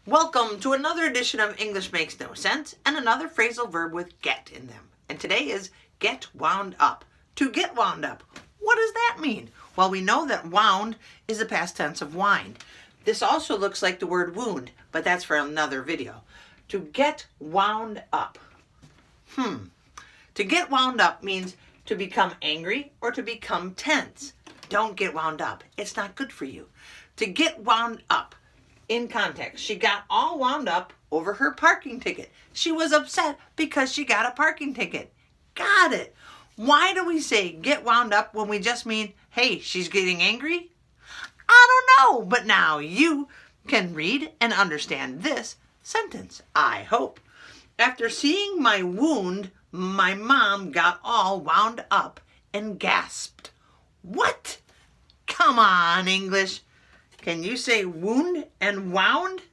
Welcome to another edition of English Makes No Sense and another phrasal verb with get in them. And today is get wound up. To get wound up. What does that mean? Well, we know that wound is the past tense of wind. This also looks like the word wound, but that's for another video. To get wound up. To get wound up means to become angry or to become tense. Don't get wound up. It's not good for you. To get wound up. In context, she got all wound up over her parking ticket. She was upset because she got a parking ticket. Got it. Why do we say get wound up when we just mean, hey, she's getting angry? I don't know, but now you can read and understand this sentence, I hope. After seeing my wound, my mom got all wound up and gasped. What? Come on, English. Can you say wound and wound?